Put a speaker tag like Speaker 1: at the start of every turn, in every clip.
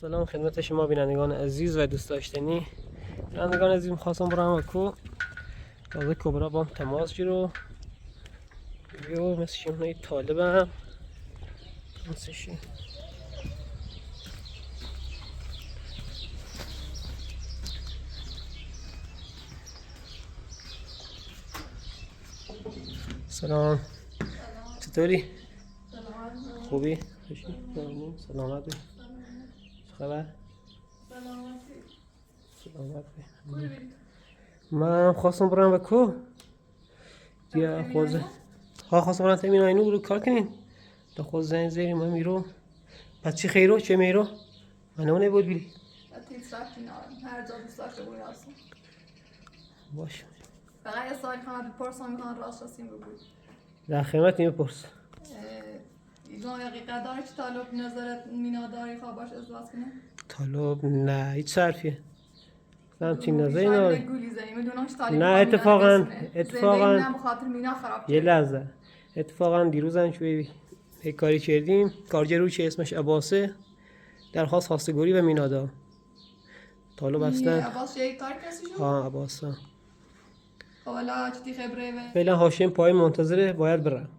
Speaker 1: سلام خدمت شما بینندگان عزیز و دوست داشتنی. بینندگان عزیز می‌خواستم برام کو تازه کبرا بام تماس گیرو یو مثل شما طالبم مثل سلام چطوری؟ خوبی؟ سلامتی؟ چه خبر؟ سلامتی من خواستم برم به کو دیا خوزه ها خواستم برم تمین اینو برو کار کنین تا خوز زنگ زیری من میرو پس چی خیرو چه میرو من اونه بود بیلی
Speaker 2: هر جا دوست داشته بوی هستم
Speaker 1: باش
Speaker 2: فقط یه سوالی کنم بپرسم میکنم راست رسیم رو بود
Speaker 1: در خدمت میپرس
Speaker 2: ایگان حقیقت داره که طالب نظرت مینا داری خواباش ازدواج کنه؟
Speaker 1: طالب نه هیچ صرفیه همچین نظری نداره
Speaker 2: نه
Speaker 1: اتفاقا
Speaker 2: بخاطر مینا خراب
Speaker 1: یه لحظه اتفاقا دیروز هم شوی یک کاری کردیم کارگروی که اسمش عباسه درخواست خواستگاری و مینا داد طالب اصلا
Speaker 2: عباس یک کار کسی شد؟
Speaker 1: ها عباسه
Speaker 2: حالا چی خبره و
Speaker 1: فعلا هاشم پای منتظره باید برم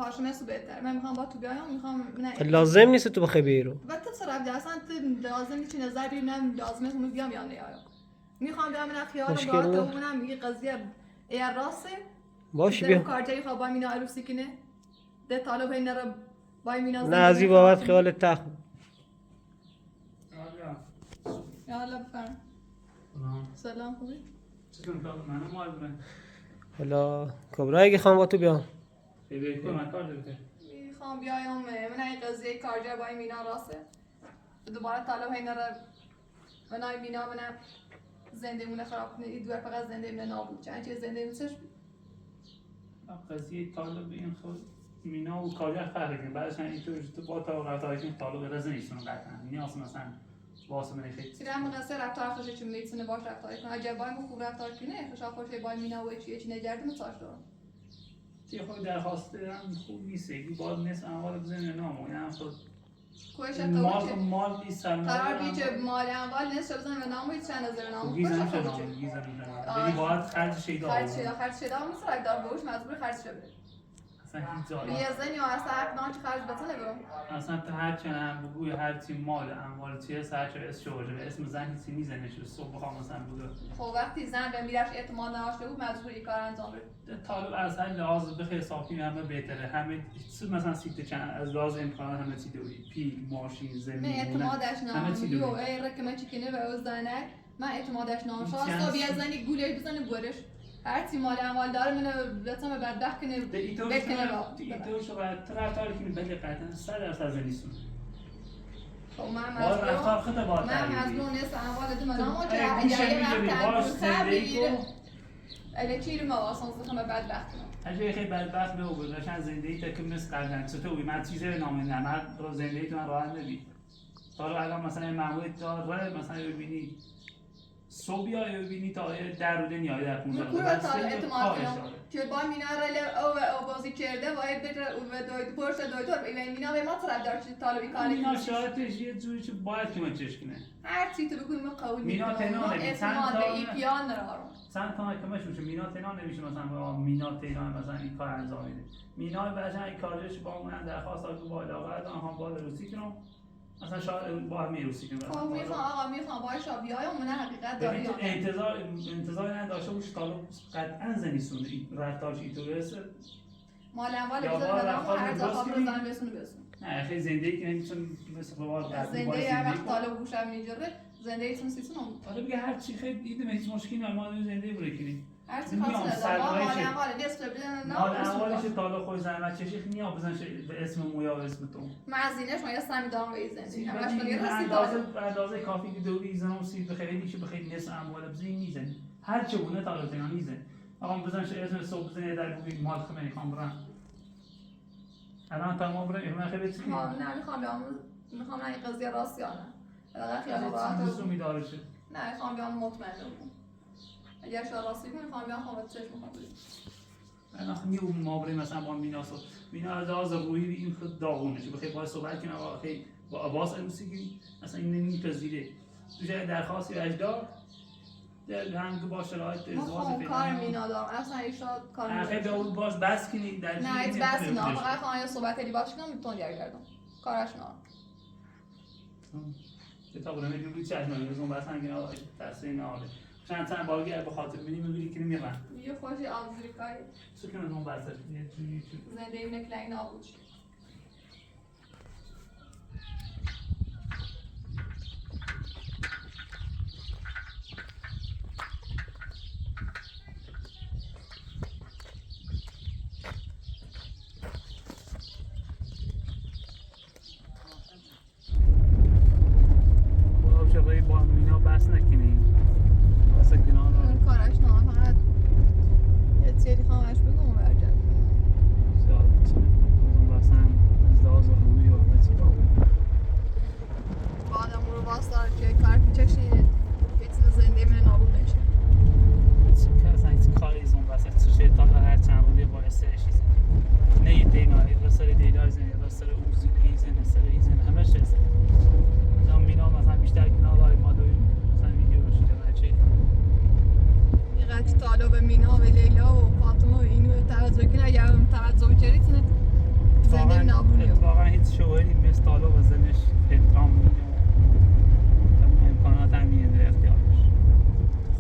Speaker 2: هاشم اسو بهتر من میخوام با تو بیایم میخوام
Speaker 1: لازم نیست تو بخوای بیرو
Speaker 2: و تو چرا اصلا تو لازم نیست نظر ببینم لازم است بیام یا نه میخوام بیام من خیال راحت اونم میگه قضیه اگر راسته
Speaker 1: باش بیا
Speaker 2: کارجایی خواب با مینا عروسی کنه ده طالب این رو با مینا
Speaker 1: نه از این بابت خیال تخت
Speaker 2: یالا بفرم سلام خوبی
Speaker 3: چطور منو مال برن
Speaker 1: حالا کبرا اگه خواهم با تو بیام
Speaker 3: ببین کو من کار داره
Speaker 2: میخوام بیایم من این قضیه کارجا با مینا راسته دوباره طالب این رو من مینا من زندگیمون خراب کنه این دوباره فقط زندگیمون نابود چند چیز زندگیمون چش
Speaker 3: قضیه طالب این خود مینا و کارجا فرق کنه بعدش این تو با تا رفتارشون طالب رزن نیستون قطعا نیاز مثلا واسه من خیلی
Speaker 2: سیرم قصه رفتار خوشش چون میتونه باش رفتار کنه اگه باید خوب رفتار کنه خوشا خوشه با مینا و چی نگرده مساج دارم
Speaker 3: چی خود درخواست هم خوب نیست یکی باید نیست اموال بزنه نامو یعنی خود
Speaker 2: کوشش
Speaker 3: مال نیست
Speaker 2: قرار بیچه مال اموال نیست بزنه و نامو چند نظر نامو
Speaker 3: گیزم شدم ولی باید خرج شیدا
Speaker 2: خرج شده هم مثل دار بوش مجبور خرج شده
Speaker 3: اصلا هیچ جایی
Speaker 2: یه زنی و اصلا حق نان چه خرج بزنه برم
Speaker 3: اصلا تا هر چند بگوی هر چی مال اموال چیه سر چه اسم شوجه به اسم زن هیچی میزنه شو صبح بخوام مثلا بگو
Speaker 2: خب وقتی زن به میراش اعتماد نداشته بود مجبور این کار انجام بده
Speaker 3: طالب از هر لحاظ بخیر حسابی همه بهتره همه مثلا سیت چند از لحاظ امکانات همه چی دوری پیل ماشین زمین
Speaker 2: من اعتمادش
Speaker 3: نمیشه
Speaker 2: یو ای رکمه چی کنه و او زنه من اعتمادش نمیشه بیا زنی گوله بزنه برش هرچی مال اموال داره منو بتم بدبخت کنه بکنه با
Speaker 3: ایتو شو بعد طرفدار کی بده قطعا 100% زنیسون
Speaker 2: خب من
Speaker 3: رفتار خود با
Speaker 2: من از اون نیست اموال دم نامو که اگه وقت خبیر اله چی رو ما واسه خم بدبخت
Speaker 3: اگه خیلی بدبخت به او باشن زندگی تا که مثل قبلا چطور من چیزی نام نمیدم رو زندگی تو من راحت نبی تا رو الان مثلا معمول داره مثلا ببینی صبح یا ببینی تا 10 روز نیای در 15 روز
Speaker 2: بعد اعتماد کنم که با مینا او بازی کرده و بده او دوید پرس دکتر این مینا به ما طرف داشت طالبی کاری
Speaker 3: مینا شاید یه جوری که باید که من چش کنه
Speaker 2: هر چی تو بگوی ما قبول
Speaker 3: مینا تنها
Speaker 2: اعتماد به ای پیان ندارم
Speaker 3: چند تا که مشوشه مینا تنها نمیشه مثلا مینا تنها مثلا این کار انجام میده مینا بچا این کارش با اون درخواست داد با علاقه آنها با روسی کنم مثلا شاید با هم روسی کنم
Speaker 2: میخوام آقا میخوام باش بیایم من حقیقت داری
Speaker 3: انتظار نداشته باش طالب قطعا زنیسونه رفتارش اینطوریه
Speaker 2: مال اموال بزنه هر جا خاطر زن بسونه
Speaker 3: نه خیلی زندگی که نمیتونه مثل بابا
Speaker 2: زندگی هر وقت طالب گوشم میجره زندگیتون سیتون
Speaker 3: حالا بگه هر چی خیلی دیدم هیچ مشکلی نه ما زندگی بکنیم
Speaker 2: هر چی خاصه ما مال اموال دست بدن نه
Speaker 3: مال اموالش طالب خوش زحمت چشی نیا بزن به اسم مویا و اسم تو
Speaker 2: مزینش ما یه سمی دام به زندگی همش
Speaker 3: اندازه کافی که دوری زنم سی بخیری دیگه بخیر نصف اموال بزنی میزنی هر چه بونه طالب زنان میزنی آقا بزنش اسم صبح بزنی در بگی مال خمه میخوام برم الان تمام برم من خیلی چی
Speaker 2: نه میخوام این قضیه راست یا نه حداقل خیال راحت
Speaker 3: رو میدارشه
Speaker 2: نه میخوام بیام مطمئن بشم اگر شما راستی کنی میخوام بیام خودت چش میخوام
Speaker 3: الان نیو مابره مثلا با مینا از لحاظ روحی این خود داغونه چه بخیر باید صحبت کنم آقا خیلی با عباس عروسی گیری اصلا این نمیپذیره تو جای درخواستی اجدار در هم که با شرایط ازدواج
Speaker 2: کار مینا دارم اصلا ایشا کار
Speaker 3: آخه به اون باش بس کنی در
Speaker 2: نه ایت بس نه فقط خواهی صحبت علی باش کنم میتون دیگر گردم کارش نه
Speaker 3: کتاب رو میگم روی چشم میگم بس هنگی آقا تاثیر نهاده چند بارگی به خاطر ببینیم میگی که میرن
Speaker 2: یه خوشی آمریکایی
Speaker 3: سکن از اون بحث
Speaker 2: زنده این کلنگ نابود
Speaker 3: با مینا بس نکنی واسه گناه داره
Speaker 2: کارش نه فقط یه سری خواهش بگم برجن
Speaker 3: زیاد اون واسه از لحاظ روی و نتیبا
Speaker 2: با آدم رو واسه که کار پیچشی بیتن زنده من نابود نشه
Speaker 3: چه که اصلا هیچ کاری از اون واسه چه شیطان هر چند روی باعث شیزه نه یه دیگاری رسر دیگاری زنی رسر اوزی ایزن سر ایزن همه شیزه دام مینا مثلا بیشتر گناه داری ما دویم مثلا ویدیو باشید یا چه
Speaker 2: اینقدر طالب مینا و لیلا و فاطمه و اینو توجه کنه اگر توجه کردید زنده نابود
Speaker 3: اتفاقا هیچ شوهری مثل طالب و زنش احترام میده امکانات هم میده در اختیارش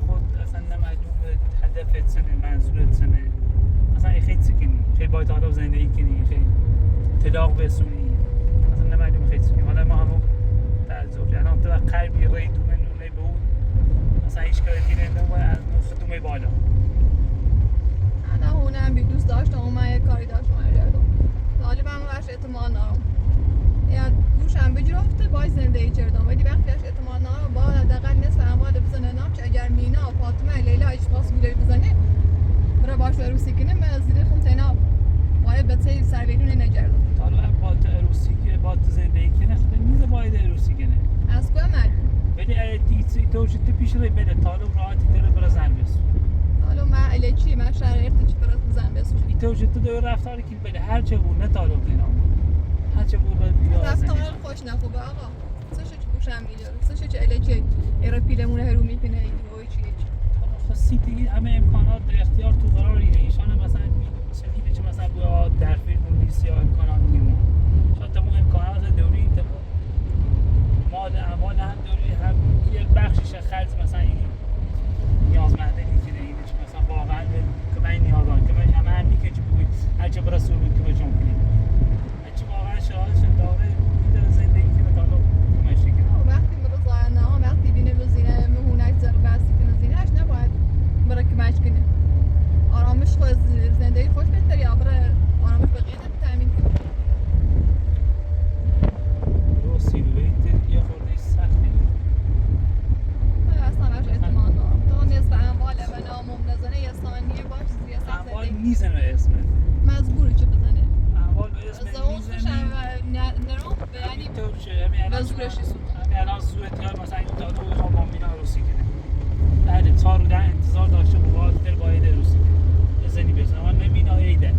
Speaker 3: خود اصلا نمعلومه هدفت چنه منظورت چنه اصلا خیلی سکنی خیلی باید طالب زندگی کنی خیلی طلاق بسونی اصلا نمعلوم خیلی سکنی حالا ما همون تعجب الان تو قلبی ری دومه نونه به اون اصلا هیچ کاری دیگه نمونه از نصف دومه بالا
Speaker 2: انا هونم بی دوست داشتم و من یه کاری داشتم کردم طالبم وقت اعتماد ندارم یا گوشم بجرفته باید زندگی کردم ولی وقتی اعتماد ندارم باید حداقل نصف اموال بزنه نام که اگر مینا فاطمه لیلا هیچ باس گوله بزنه برای باش عروسی کنیم من زیر خون تینا باید بچه سرویدون نگردم
Speaker 3: طالب با عروسی که با زندگی کنه خیلی میزه باید عروسی کنه
Speaker 2: از کجا من
Speaker 3: ولی تو چه پیش روی بده طالب راحتی داره برای زن بسون
Speaker 2: حالا من الچی من شرایطی چی برات زن بسون
Speaker 3: تو چه تو داره رفتاری که بده هر چه بود نه طالب دینا هر چه بود بیا
Speaker 2: رفتار خوش نخوبه آقا سوش چی گوشم میاد سوش چی الچی ایرا پیلمون هرو میکنه وای چی
Speaker 3: سیتی همه امکانات در اختیار تو قراره ایشان مثلا میگه چه مثلا بیا در فیلم نیست یا امکانات نیمون شاید تمام امکانات دوری مال اعمال هم دوری هم یه بخشش خرج مثلا این نیازمنده نیکنه اینه چه مثلا واقعا که من نیازان که من همه هم میگه چه بگوید هرچه برای سرود که بچون کنید هرچه واقعا شهادش داره میتونه زندگی کنه تا رو کمشی کنه
Speaker 2: وقتی مرا زاینه ها وقتی بینه بزینه مهونک زر بستی کنه زینهش نباید برای کمش کنه آرامش خود زندگی خوش بهتری یا برای آرامش بقیه تامین کنه
Speaker 3: رو سیلویت یه خورده سختی
Speaker 2: اصلا برش اعتماد دارم تو نصف اموال و نامم نزنه یه ثانیه باش زیر سخت
Speaker 3: اموال
Speaker 2: زندگی
Speaker 3: میزنه اسمه
Speaker 2: مجبوری چه بزنه
Speaker 3: اموال به اسم میزنه
Speaker 2: نرم یعنی
Speaker 3: تو چه همین الان
Speaker 2: زورشی سود
Speaker 3: همین الان صورت یا مثلا این دادو بخوام با مینا عروسی کنه بعد 4 روز انتظار داشته بود دل باید عروسی کنه بزنی بزنه من مینا ایده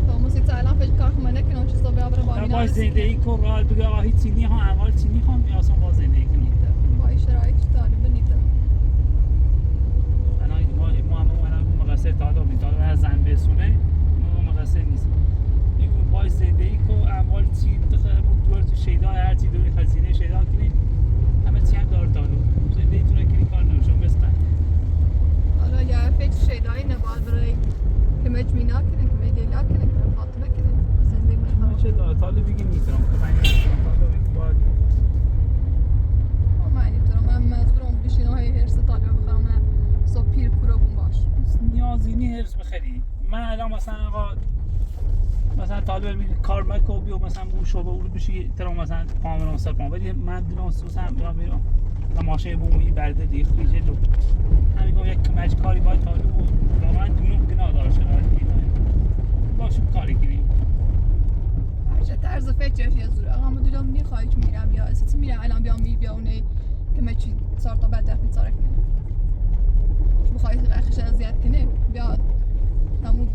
Speaker 2: تو موسیقی الان فکر کار کنم نکنم چیزا به آبر با
Speaker 3: تا
Speaker 2: مینا
Speaker 3: باید زندگی کن راه بگه آقا هیچ چیزی ها اموال چی میخوام یا اصلا با زندگی کنم
Speaker 2: با شرایط طالب نیست
Speaker 3: الان ما مقصر طالب نیست طالب از زن بسونه ما مقصر نیست میگم باید زندگی کن اموال چی دور تو شیدا هر چی دوی خزینه شیدا کنین همه چی هم داره طالب زندگی تو کنی کار نمیشه مثلا
Speaker 2: حالا یا فکر شیدایی نباید برای که مجمینا کنه که لیلا کنه که فاطمه کنه زندگی
Speaker 3: من
Speaker 2: میخوام
Speaker 3: چه داره طالب بگی نیستم که من نیستم طالب بگی باید
Speaker 2: من اینطور من مجبورم بشینم های هرس طالب بخوام من صبح پیر کورابون باش
Speaker 3: نیازی نی هرس بخری من الان مثلا آقا مثلا طالب میگه کار مکو بیو مثلا اون شعبه اون بشی ترا مثلا پامون سر ولی من دلم سوسم میرم ماشین بومی برده دیخ میشه تو همین گفت یک کمج کاری باید طالب واقعا دونم گناه داره شرایط باشو کاری کنیم
Speaker 2: چه طرز فکرش یه زوره آقا من دلم میخوای که میرم یا اساسی میرم الان بیام بیا اونه که من چی سار تا بعد دفعه صارف کنه چه بخوای اخش اذیت کنه بیا تموم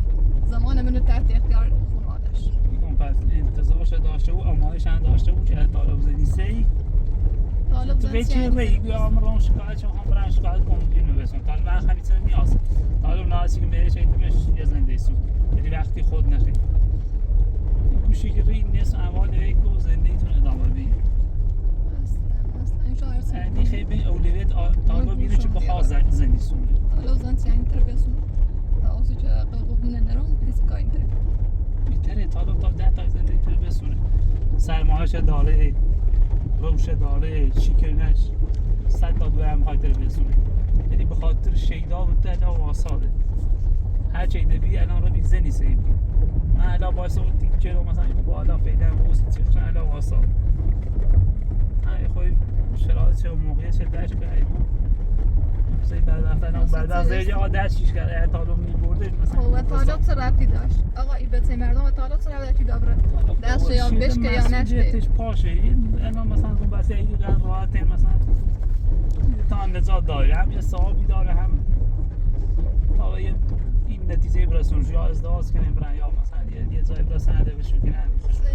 Speaker 2: زمان من تحت اختیار خانوادش.
Speaker 3: میگم پس انتظارش داشته و آمادش هم داشته و که طالب زنی سی
Speaker 2: طالب
Speaker 3: تو به چی
Speaker 2: زن
Speaker 3: ری بیا امرون شکایت چون هم برای شکایت کنم اینو بسون طالب من خمیسه نیاز طالب ناسی که میره شیطمش یه زنده سو ولی وقتی خود نخی گوشی که ری نیست اول ریک و زندگیتون ادامه بدید یعنی خیلی اولویت طالب اینو چه بخواه زنی سونه
Speaker 2: طالب زن یعنی تربیتشون تا اوسی که قبول نرم کسی کاری نره.
Speaker 3: بیتره طالب تا 10 تا زندگی تر بسونه سرمایه‌اش داره روش داره چیکرنش 100 تا دو هم خاطر بسونه یعنی به خاطر شیدا و تلا و آساده هر چی دبی الان رو بیزنی سیبی من الان باعث اون تیکه رو مثلا اینو بالا فعلا و اوست چیخشن الان و آساد من خوی شرایط چه موقعی چه دشت کردیم مثلا بعد رفتن بعد از اینجا عادت چیش کرد طالب میبرده مثلا
Speaker 2: و طالب چه ربطی داشت؟ آقا این بچه مردم و طالب چه ربطی داره؟ دست یا بشکه یا نشته؟
Speaker 3: مسئولیتش پاشه این الان مثلا اون بسیاری این قدر راحته مثلا تا نجات داره هم یه صحابی داره هم تا این نتیجه برسون یا ازدواج کنیم برن یا مثلا یه جای برسن ده بشو کنن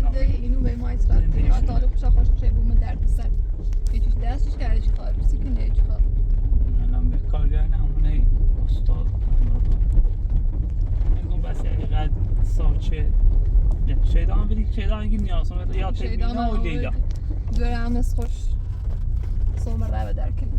Speaker 2: زندگی اینو به ما ایت ربطی یا طالب خوشا خوش چه بوم درد سر هیچیش دستش کرده چی کار بسی کنه هیچ کار
Speaker 3: الان به کارگاه نمونه استاد میگم بسیاری قدر ساچه شیدان بری شیدان اگه نیاز یا تبینا و لیلا
Speaker 2: دوره همز خوش سوم رو در کنیم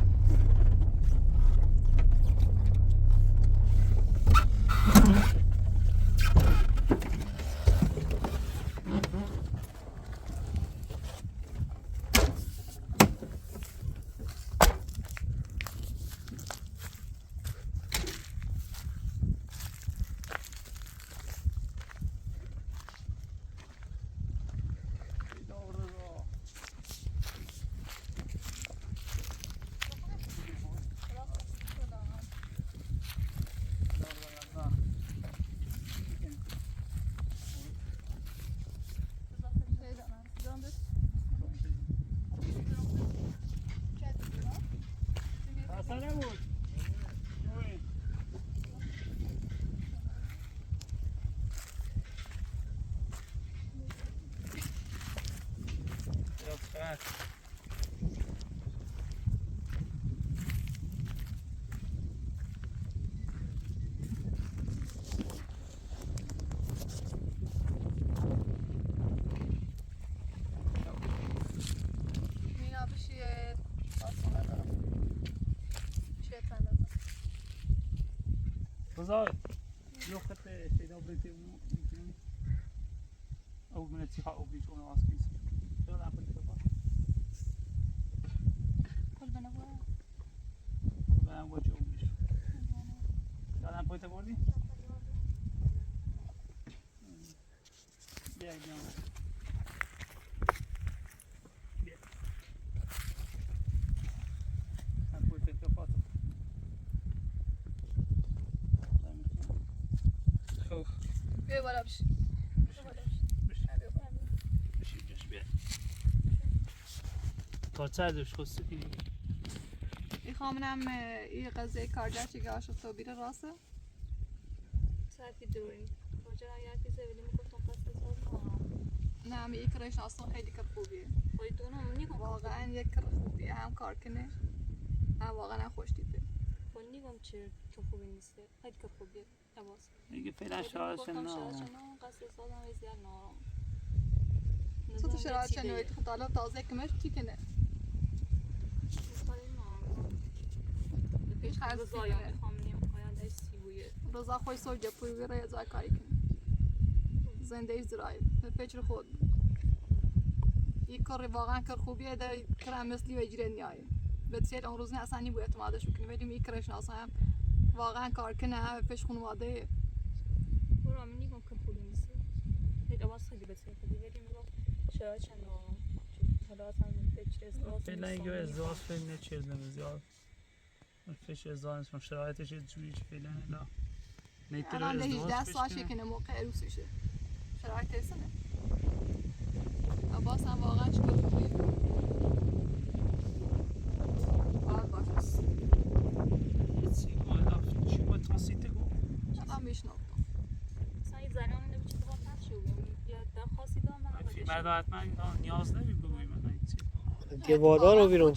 Speaker 3: بذار لوخت شیدا بریتی میکنیم او من تیخا او بیشون آسکیس چرا نپلی تو با
Speaker 2: کل بنابرای
Speaker 3: برم با چه او بیشون دادم پایت بردی؟ بیا بیام بیا من پایت تو پاتو
Speaker 2: بیا بالا بشی
Speaker 3: تا دوش خواسته کنی
Speaker 2: این خامنم این قضیه کارجر چی که عاشق تو بیره راسه
Speaker 4: ساعتی دوری کجا یکی زیادی میگفتم قصد ساز
Speaker 2: نه هم یک کرش اصلا خیلی کار خوبیه
Speaker 4: خواهی دونم نیگم
Speaker 2: واقعا یک کار خوبیه هم کار کنه هم واقعا خوش تیپه
Speaker 4: خواهی نیگم چه که خوبی نیسته خیلی که خوبیه عباس
Speaker 3: دیگه فعلا شاهدش نه
Speaker 4: قصد سازم و زیاد نارم
Speaker 2: تو شرایط شنوی تو طالب تازه کمش چی کنه پیش خرز
Speaker 4: زایم میخوام نیم آینده ای سیبویه
Speaker 2: روزا خوش سو جپوی بیره یه جای کاری کنه زنده ایش زرایی به پیچر خود یک کار واقعا کار خوبیه در کرم مثلی و اجره نیایه بسیار اون روز نه اصلا نی باید اعتمادش بکنی ولی یک کرش ناسا هم واقعا کار کنه هم پیش خانواده
Speaker 4: برو من نیگم که خوبی نیسته خیلی عباس خیلی بسیار خوبی ولی میگم شرایط چند نارم حالا اصلا فکر ازدواج
Speaker 3: فعلا اگه ازدواج فعلا چیز نمیزیاد فش ازدواج اسم شرایطش جوریش فعلا لا نیتر
Speaker 2: الان ده 18
Speaker 3: ازدواج
Speaker 2: سال کنه موقع عروسیشه شرایط ایسانه عباس هم واقعا چکار خوبیه باید باشه
Speaker 3: چی گفت چی با تاسیته گفت
Speaker 2: الان میشناختم
Speaker 4: مثلا یه
Speaker 3: فردا حتما نیاز نمی بگویی مثلا چی.
Speaker 1: دیگه وادار رو بیرون.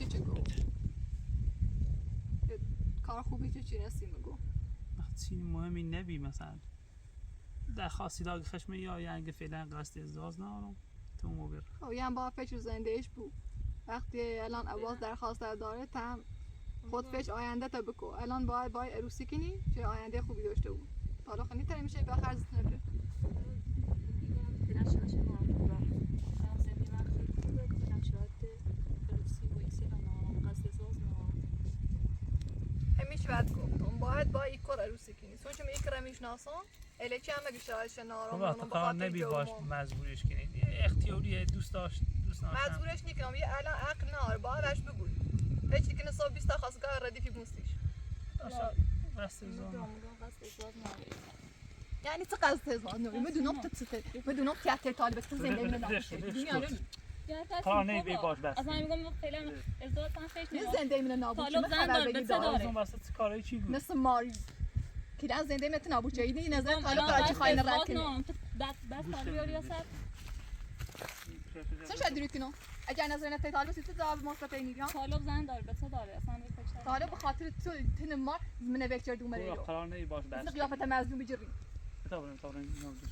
Speaker 2: کار خوبی چی نسی میگو
Speaker 3: چی مهمی نبی مثلا درخواستی داگه خشمه یا یعنی فعلا قصد ازدواج ندارم تو موبر
Speaker 2: خب یه هم با فکر زندهش بود وقتی الان عباس درخواست داره تم خود فکر آینده تا بکو الان باید عروسی کنی چه آینده خوبی داشته بود حالا خیلی تر میشه به خرجت نبره همیشه بعد گفتم باید با یک کار عروسی کنی چون چه میکره میشناسم اله چه همه گشتارش نارم
Speaker 3: خب وقت قرار نبی باش مجبورش کنی اختیاریه دوست داشتم
Speaker 2: مجبورش نکنم یه الان عقل نار باش بگوی فکر کنه صبح 20 تا خواستگاه ردیفی بوستیش
Speaker 3: قصد ازدواج
Speaker 2: یعنی چه قصد ازدواج نمی بدونم تیاتر طالبت زنده اینو نمیشه دنیا رو
Speaker 3: قرار نبی باش بس
Speaker 4: اصلا میگم فعلا ازدواج هم فکر
Speaker 2: نه زنده اینو نابود
Speaker 4: طالب زن داره بچه داره
Speaker 3: واسه کارای چی بود
Speaker 2: مثل ماری که در زنده میت نابود شدی این نظر طالب کار چی خواین رد کنی
Speaker 4: بس طالب یا ریاست
Speaker 2: چه شد کنم اگر نظر نت طالب ست جواب مصطفی میگم
Speaker 4: طالب زن داره بچه داره اصلا فکر
Speaker 2: طالب به خاطر تو تن مار من وکتور دومره رو
Speaker 3: قرار نبی باش بس
Speaker 2: قیافت مظلوم بجری
Speaker 3: بتابرم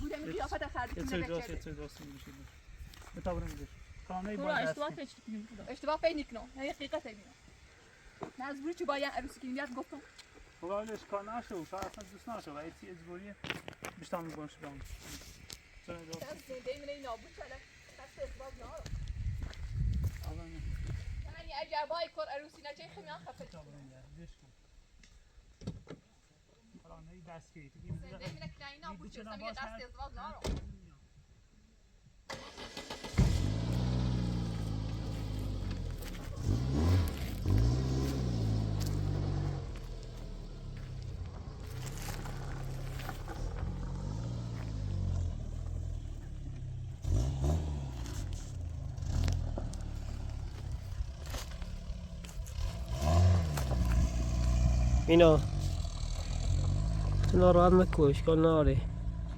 Speaker 2: بودم قیافت خرید
Speaker 3: چه
Speaker 2: من
Speaker 3: دوست
Speaker 2: وکتور
Speaker 3: چه دوست میشه بتابرم بش قرار نبی
Speaker 4: تو
Speaker 3: باش
Speaker 4: اشتباه فکر کنیم
Speaker 2: اشتباه فکر نکنم حقیقت میگم مجبوری چه باید عروسی کنی بیاد گفتم
Speaker 3: خب اولش کار نشو شاید اصلا دوست نشو ولی چی اجباریه بیشتر میگم شدم چرا دوست
Speaker 2: زنده من نابود شده قصد ازدواج نارم
Speaker 3: اول
Speaker 2: یعنی اگر با کار عروسی نچه خمیان خفه
Speaker 3: قرار نبی دست کی
Speaker 2: زنده من کنی نابود شده میگه قصد ازدواج نارم
Speaker 1: اینا تو ناراحت نکن اشکال نداره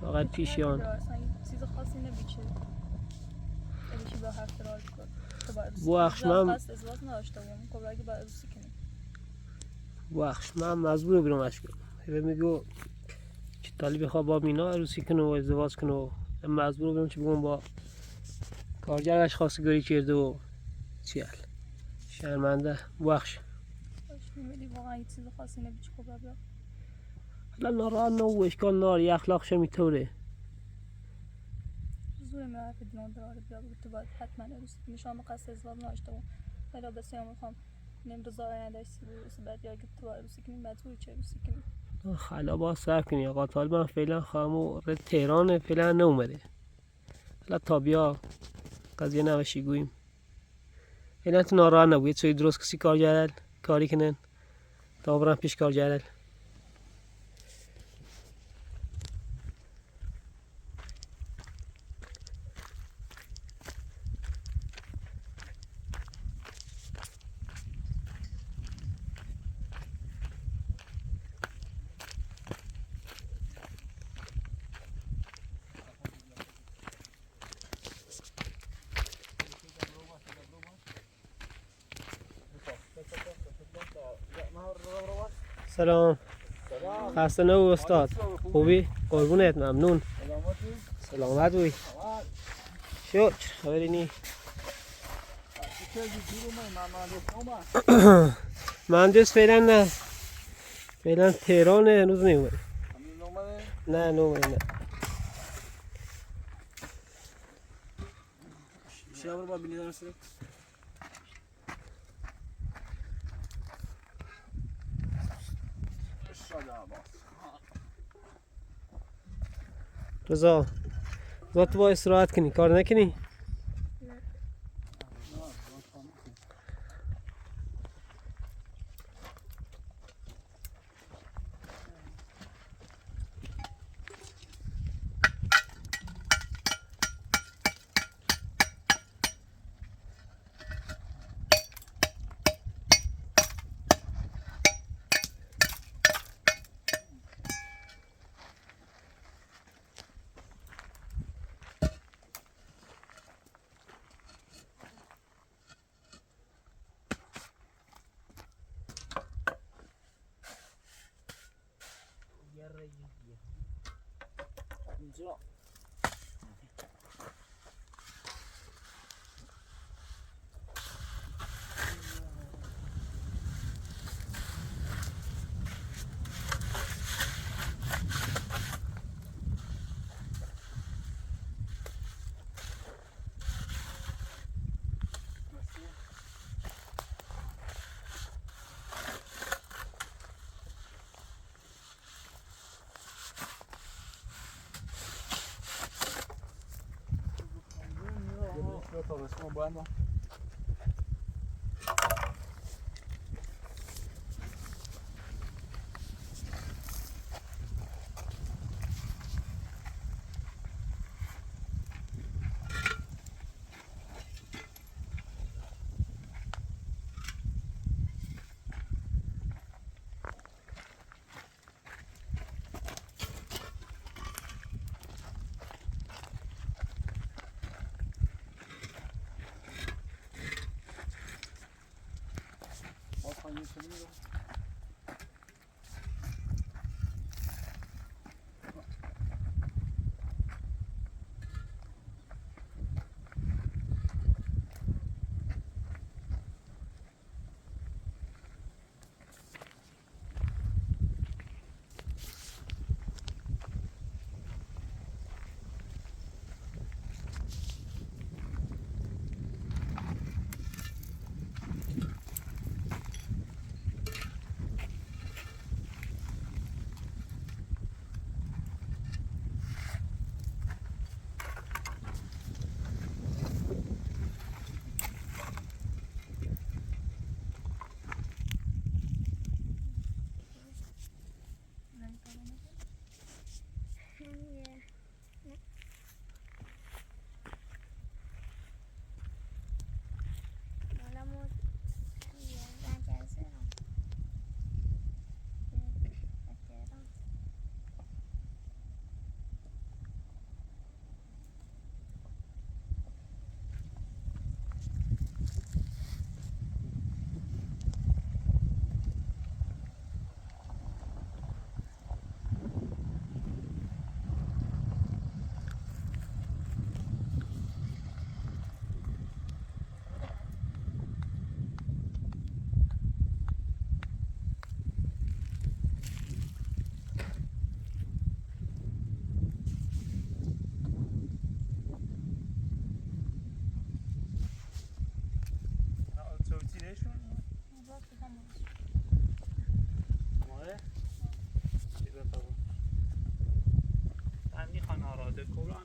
Speaker 1: فقط پیشیان
Speaker 4: چیز خاصی نمیشه اگه با حرف فرار کن
Speaker 1: بخش من
Speaker 4: ازدواج نداشته بودم خب اگه با عروسی کنیم
Speaker 1: بخش من مجبور بیرون اش کنم میگو که طالب بخواه با مینا عروسی کنه و ازدواج کنه و مجبور بیرون چه بگم با کارگرش خواستگاری کرده و چیل شرمنده بخش
Speaker 4: نمیدی واقعا هیچ چیز خاصی نمیشه خب بابا
Speaker 1: حالا ناراحت نه و اشکال ناری اخلاقش میطوره
Speaker 4: زور من حرف دینا داره بیا بگو تو باید حتما عروسی کنی شما قصد ازدواج نداشته بودم حالا بس یا میخوام نمیدونم آیندهش سی بعد یا تو عروسی کنیم مجبوری چه عروسی کنیم
Speaker 1: خلا با صبر کنی آقا طالب من فعلا خواهم تهران فعلا نومده حالا تا بیا قضیه نوشی گوییم فعلا تو ناراحت نبود چوی درست کسی کار جرد کاری کنن تا برم پیش کار جرد سلام خسته نبود استاد خوبی؟ قربونت ممنون سلامت بوی شکر خبری نی مهندس فعلا نه فعلا تهران هنوز نیومده نه نومده نه
Speaker 3: شیابر با بینی دارسته
Speaker 1: رضا تو با استراحت کنی کار نکنی
Speaker 3: اینجا
Speaker 5: Atravessou uma banda.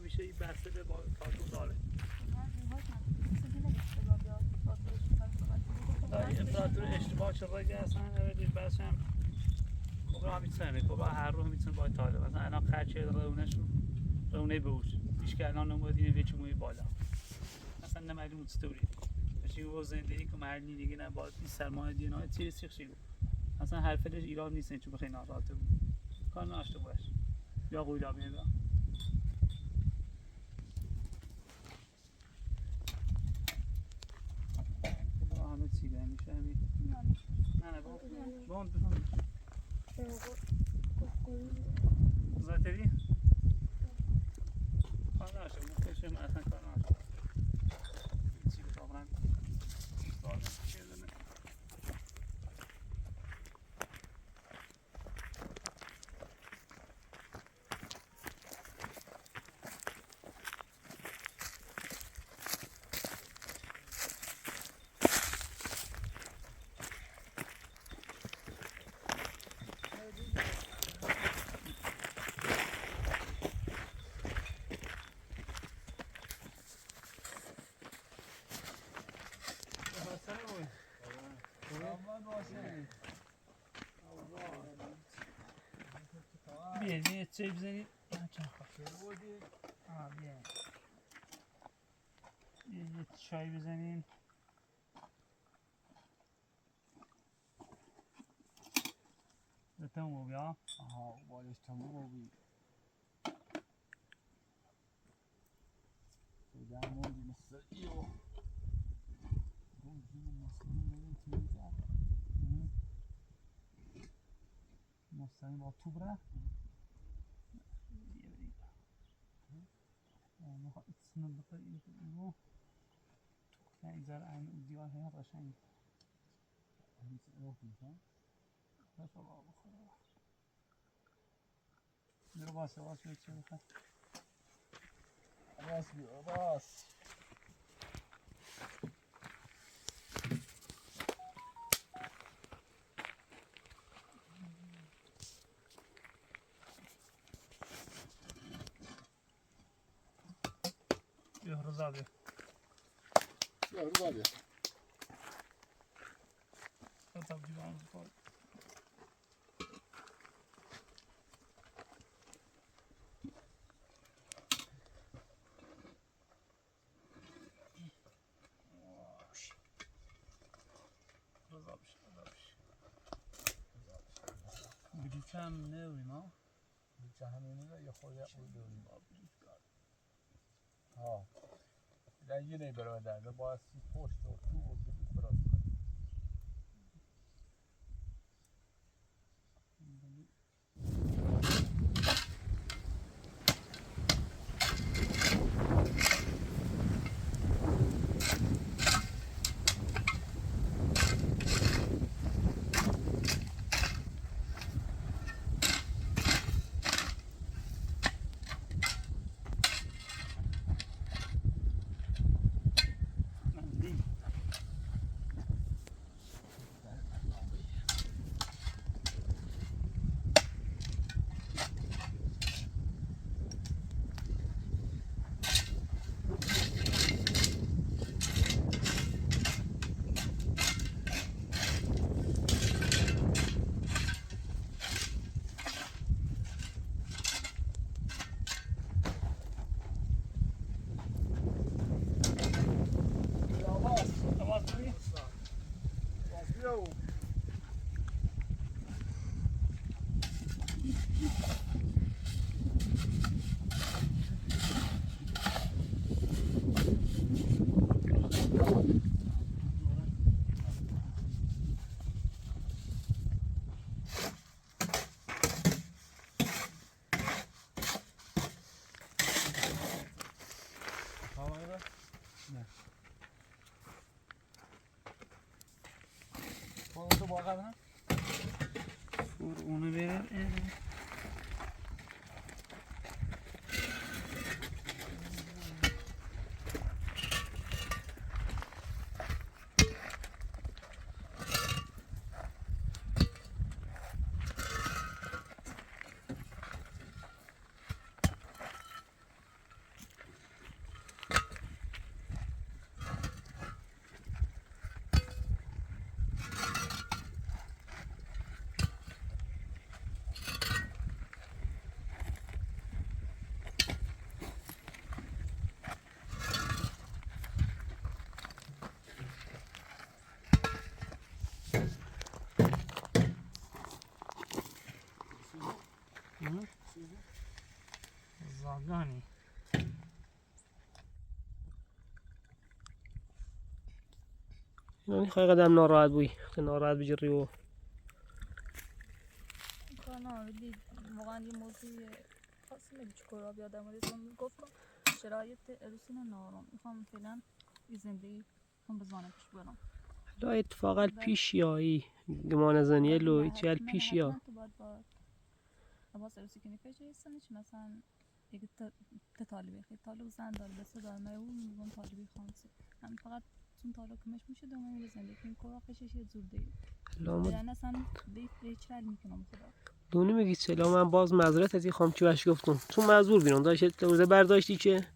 Speaker 3: همیشه این بسته به کارتون داره امپراتور اشتباه چرا گرسن نویدید بس هم کبرا هم میتونه کبرا هر رو میتونه باید تاله مثلا الان خرچه رونشون رونه بوش ایش که الان نمود اینه ویچ موی بالا مثلا نمالی مستوری اشی و زندگی که مرنی دیگه نباید این سرمایه دینای تیر سیخشی بود مثلا حرفش ایران نیست چون بخی ناراحته بود کار ناشته باش یا قویلا میگه همه چیده میشه همین نه بون زاتری کار ناشته بود کشم اصلا کار ناشته چی به طابران سال کردنه بیه چه بزنید یه چای بزنین تموم بیا
Speaker 5: آها بالش تموم بود در مورد مسئله و
Speaker 3: مستقیم با توبره اینو بخوای اینو این ذره این دیوار هیات قشنگ
Speaker 5: هیچ اوه میکنم.
Speaker 3: باش بابا بخوره برو باشه باشه چی بخواه
Speaker 5: عباس بی عباس.
Speaker 3: بیا رضا بیا
Speaker 5: بیا رو بیا.
Speaker 3: رضا دیوار بخواه رضا بشه بلیچه هم نرویم ها
Speaker 5: هیچ همینی رو یه خورده اون داریم. ها. در یه نی برادر ده باید سی پشت و تو و بلیط براد کنیم. تو باقی نه؟
Speaker 3: فور اونو بره زاگانی
Speaker 1: یعنی خیلی قدم ناراحت بوی که ناراحت بجری و
Speaker 4: کانا دید واقعا یه موضوع خاصی نمیشه کارا بیادم و گفتم شرایط روسین نارم میخوام فعلا یه زندگی هم بزانم پیش برم
Speaker 1: لا اتفاقا پیش یایی گمان زنیه لو ایچال پیش یا
Speaker 4: تو باید با عباس روسی که نکشه ایستانش مثلا دیگه طالبی خیلی طالب زن داره بسه داره من اون میگم طالبی خانسی هم فقط چون طالب کمش میشه دومه میره زندگی کنیم کورا خشش یه زور دیگه یعنی اصلا بیت رل میکنم خدا
Speaker 1: دونی میگی چلا من باز معذرت از این خام چی باش گفتم چون معذور بینم داشت روزه برداشتی که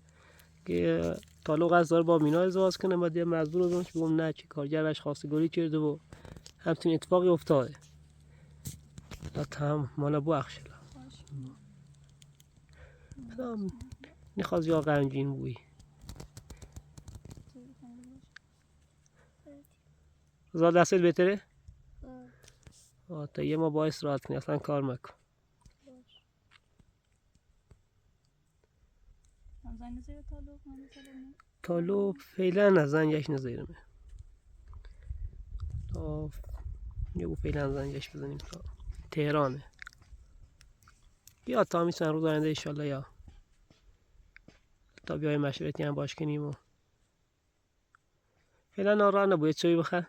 Speaker 1: طالب قصد با مینا ازدواج کنه بعد یه معذور بودم که بگم نه چه کارگر باش خواستگاری کرده و همچین اتفاقی افتاده لا تام مالا بخشلا نخواست یا غمگین بوی زاد دستت بهتره؟ تا یه ما باعث راحت کنی اصلا کار مکن
Speaker 4: زن نزیر
Speaker 1: طالب فعلا نه زنجش نزیرمه یه فعلا زنجش بزنیم تا تهرانه یا تا میتونن روز آینده انشالله یا تا بیای مشورتی هم باش کنیم و فعلا ناراحت نباید چایی بخواه.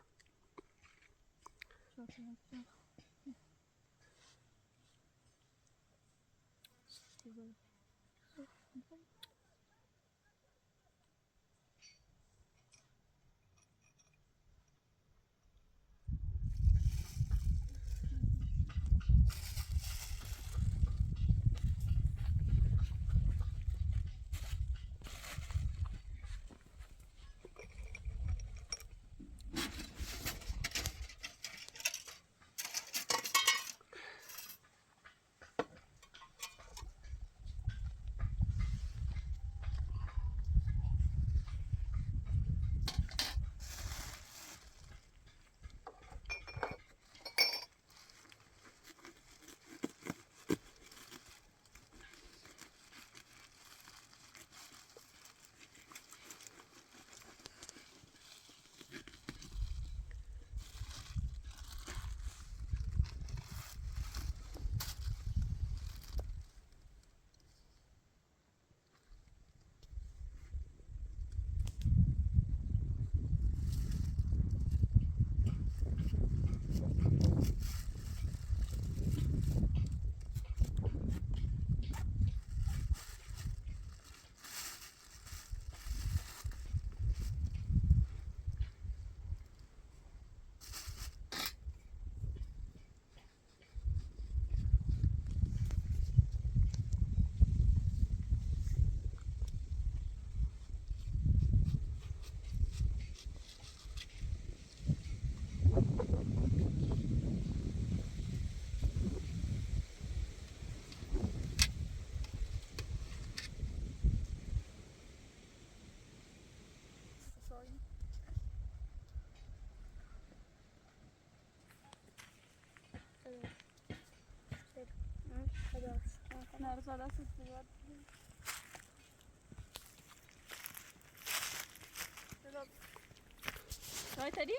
Speaker 4: چای تری؟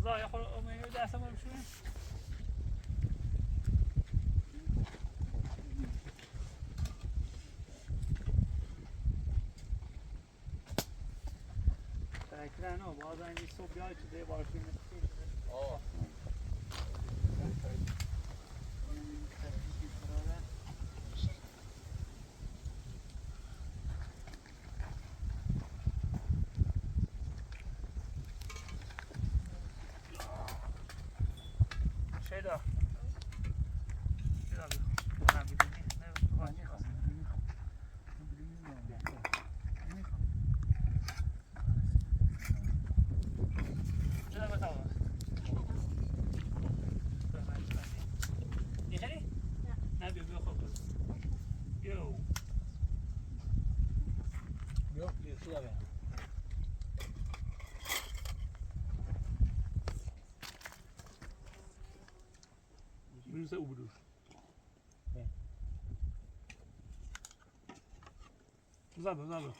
Speaker 3: رضا خود امید دست ما بشویم. تکرار نه باز این صبح بیای تو دی باشیم. شیدا شیدا بیا بدونی نه چرا بتاو یه نه بیا خوب یو
Speaker 5: بیا شیدا بیا
Speaker 3: میرسه او بدوش زابه دست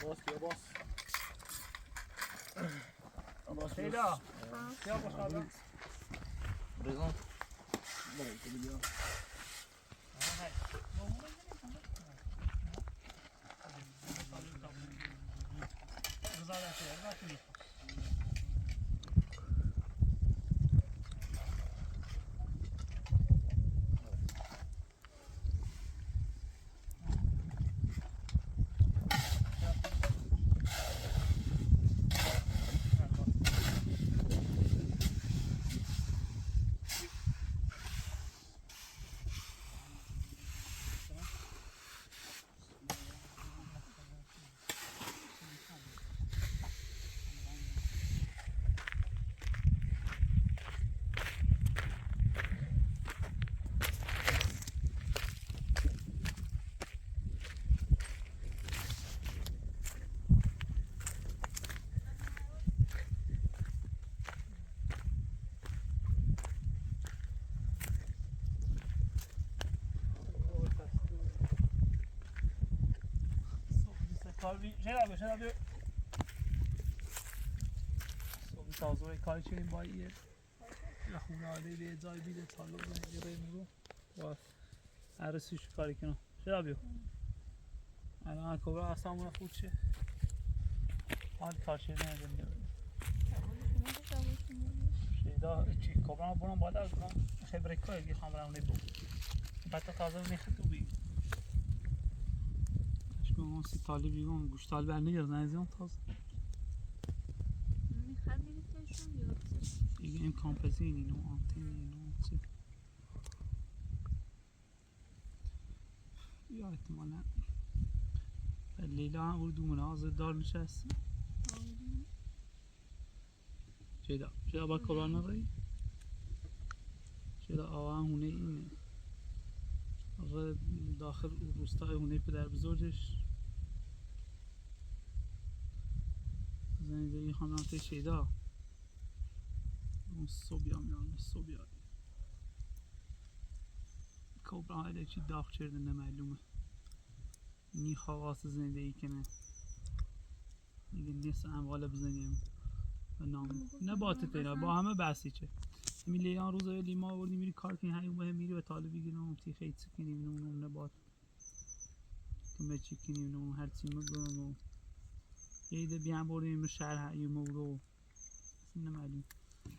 Speaker 5: باس یا باس
Speaker 3: پیدا یا باش حالا
Speaker 5: رضا برای تو بیا
Speaker 3: شده تازه کاری چنین با یه خونه آده به جای بیده تالو یه رنگو باز عرصیش کاری کنم چرا بیو الان کبرا اصلا اون خود چه حال کار چه نمیدونم شیدا چی کبرا برام بالا کنم خبره کاری که خام برام نبود بعد تازه میخواد تو بی اشکو سی تالی بیگم گوشتال بر نگرد نزدیم تازه دیگه این کامپزین اینو آنتین اینو چه یا احتمالا لیلا هم اردو مناظر دار نشستی چرا با کبرا نرایی؟ چرا آقا هم هونه اینه آقا داخل روستای هونه پدر بزرگش زنیده خانم ته شیدا اون صبیا میان صبیا کبرا هایده چی داغ چرده نمعلومه نی خواست زندگی کنه دیگه نیست اموالا بزنیم و نام نه باته تینا با همه بحثی چه همین لیان روزای لیما آوردی میری کار کنی هی اون میری به طالب بگیرم تی خیلی کنیم نون نبات که چی کنیم نون هر چی مگم و یه ایده بیان بردیم شهر هی مورو اصلا نمعلوم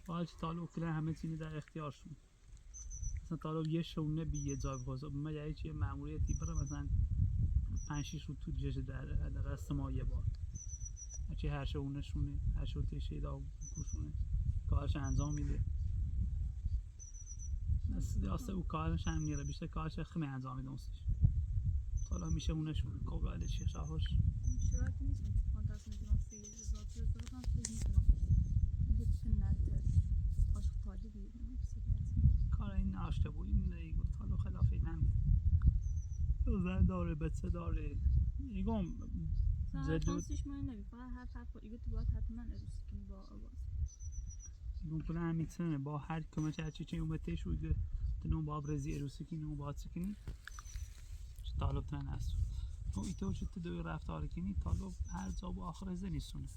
Speaker 3: باید طالب کلا همه چیزی در اختیارشون مثلا طالب یه شونه بی یه جای بخواد ما یه چیه ماموریتی بره مثلا 5-6 رو تو جشه در دست ما یه بار هرچی هر شونشونه هر شو تشیدا کوشونه کارش انجام میده دسته او کارش هم میره بیشتر کارش خیلی انجام میده اونش حالا میشه اونشون کبرال چه شاهش
Speaker 4: شرایطی نیست که فانتاسی میتونم فیل اضافی رو بکنم فیل میتونم یه سنت عاشق طالبی بیرونم
Speaker 3: کار این ناشته بود این دیگه حالا خلاف من زن داره بچه داره میگم
Speaker 4: تانسیش من نمی فقط هر فرق ایگه تو باید حتما عروسی کنی با آواز
Speaker 3: میگم کلا همیتونه با هر کمه هرچی چی اومده شو دیگه تنو با برزی عروسی کنی و باید کنی طالب تن است تو ایتو چه دوی رفتار کنی طالب هر جا با آخر زنیسونه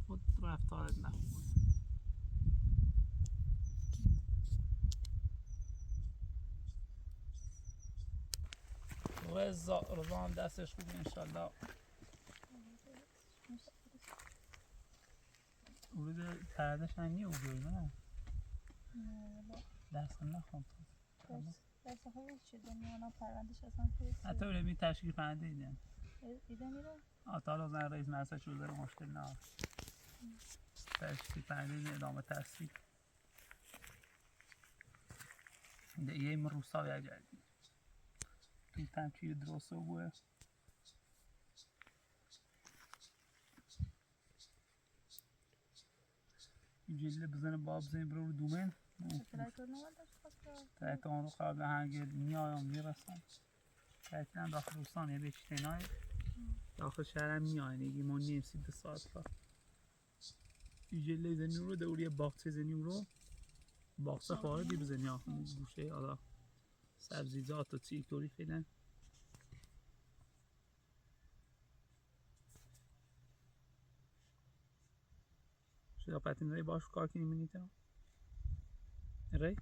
Speaker 3: خود رفتارت نخود رضا هم دستش خوبه انشالله ورود تردش هنگی او گوی نه درست هم نخوام
Speaker 4: درست خوبی چه دنیا پروندش اصلا فرسته
Speaker 3: حتی بله می تشکیل پرنده ایدن
Speaker 4: ایده میره؟
Speaker 3: آتالا زن رئیس مرسا شده داره مشکل نه تشکیل پرنده ایدن ادامه تحصیل ده یه من روستا یا جدید این تمچی درست و بوه جله بزنه باب زنی برو دومن تایت آن رو قبل هنگه میایم میرسن تایت هم داخل روستان یه بیشتنای داخل شهرم میاین یکی ما نیم 3 ساعت را جله زنی رو دوری باغچه زنی رو باغچه خواهدی بزنی ها گوشه آلا سبزیجات و چی طوری فیلن یا پتین ری باش کار کنیم میتونم ری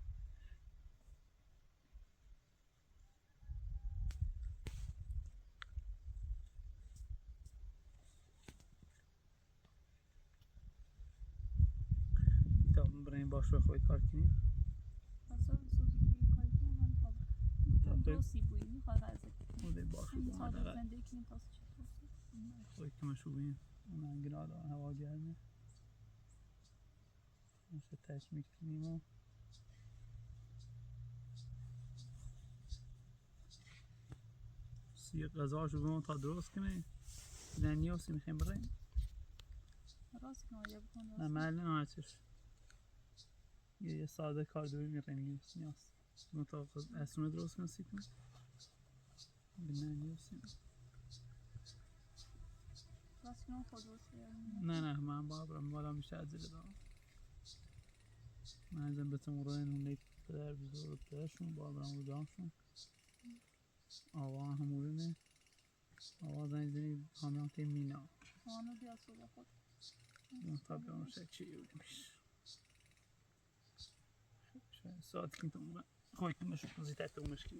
Speaker 3: تا بریم باش رو خواهی کار کنیم
Speaker 4: اصلا سوزی کاری کنم من خواب
Speaker 3: تا
Speaker 4: دو سی بویی میخواه غذا
Speaker 3: خود باش رو
Speaker 4: این
Speaker 3: کنیم
Speaker 4: ساده زندگی کنیم تاسو چطور
Speaker 3: خواهی که مشروبیم اون انگنا دارن هوا گرمه مثل تشمیک کنیم و سی غذا شو بیم تا درست کنیم نه نیاسی میخواییم بریم
Speaker 4: راست کنم یا بکن
Speaker 3: نه
Speaker 4: راست
Speaker 3: محل نه هرچیش یه ساده کار دوی میریم نیاز تا اسونه درست کنیم سی کنیم نه نیاسی
Speaker 4: راست کنم خود راست
Speaker 3: نه من با برم بالا میشه از زیر دارم من ازم بتم رو این هنده پدر بزرگ پدرشون با برم رو دامشون آقا همورونه آقا زنگ زنی همیانتی مینا
Speaker 4: آنو بیا صبح خود
Speaker 3: تا بیام شد چی میشه شاید ساعت که تو اون خواهی که مشکل زیتر تو مشکل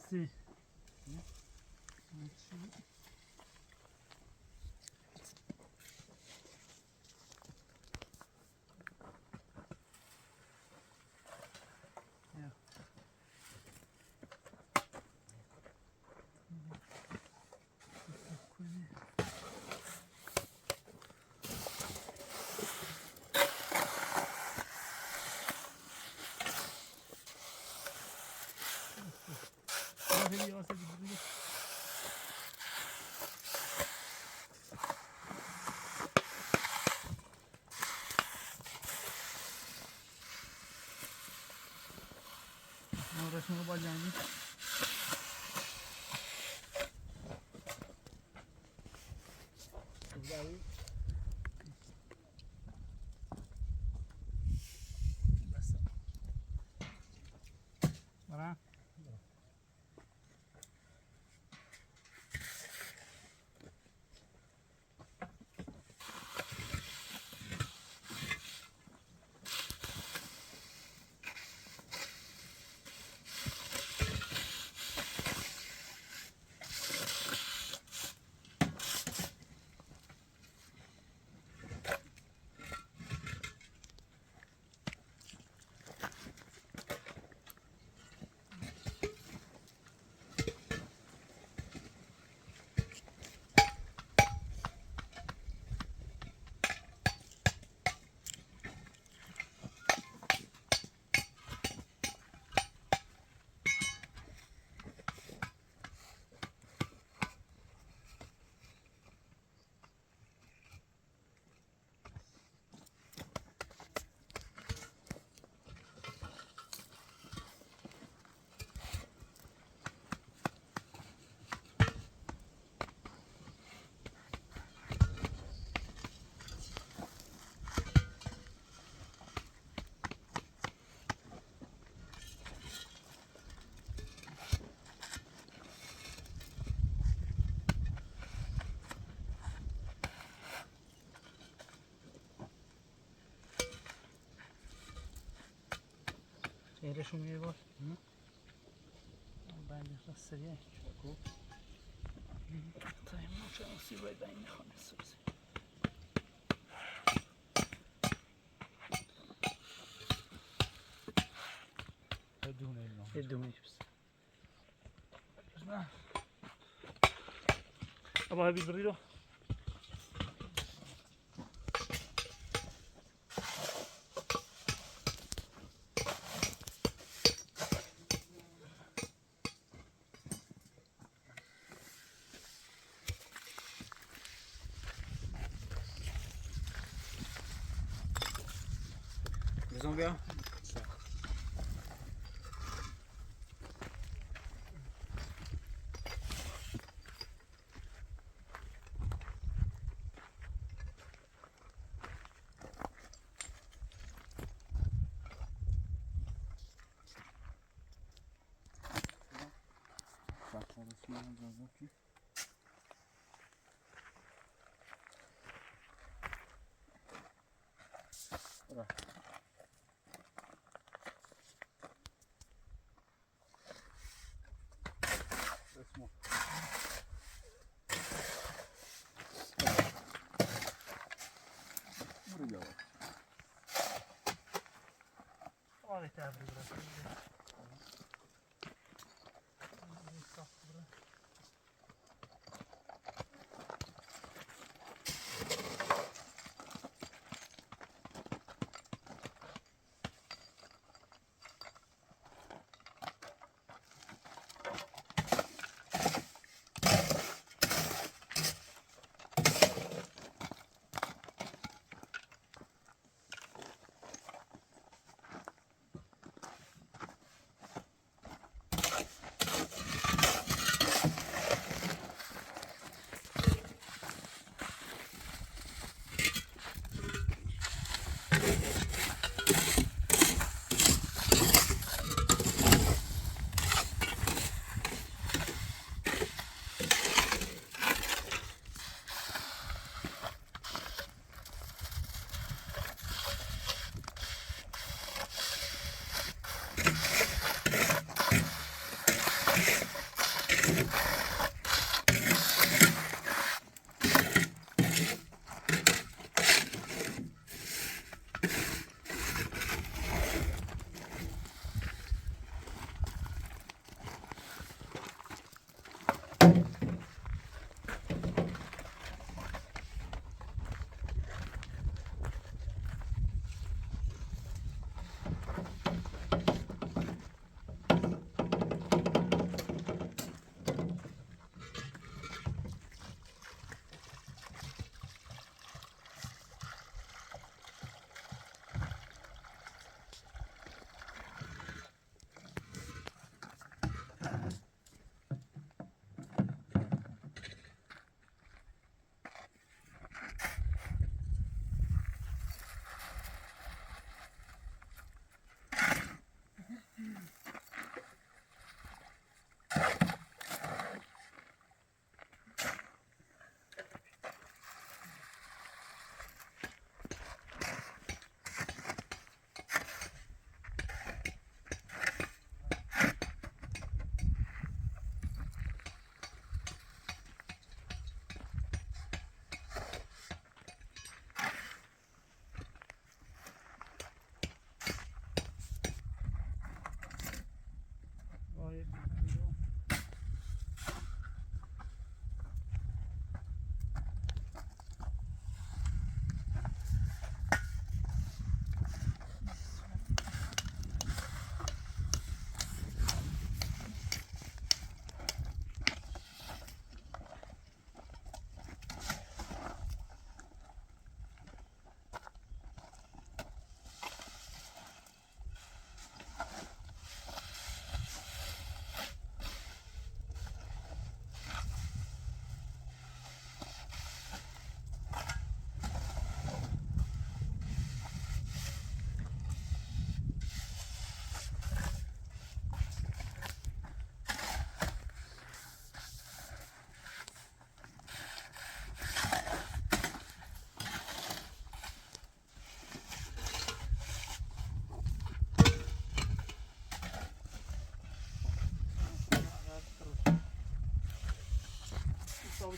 Speaker 3: سی شما با جنگی بس برام ایرشون میگه باید بندی خواست سریع چکو تایم نوچه اصیل باید بندی خانه سوزی دونه بس ابا هبی بری رو
Speaker 6: بزن بیا
Speaker 3: آره تبریک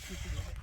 Speaker 5: چی شده؟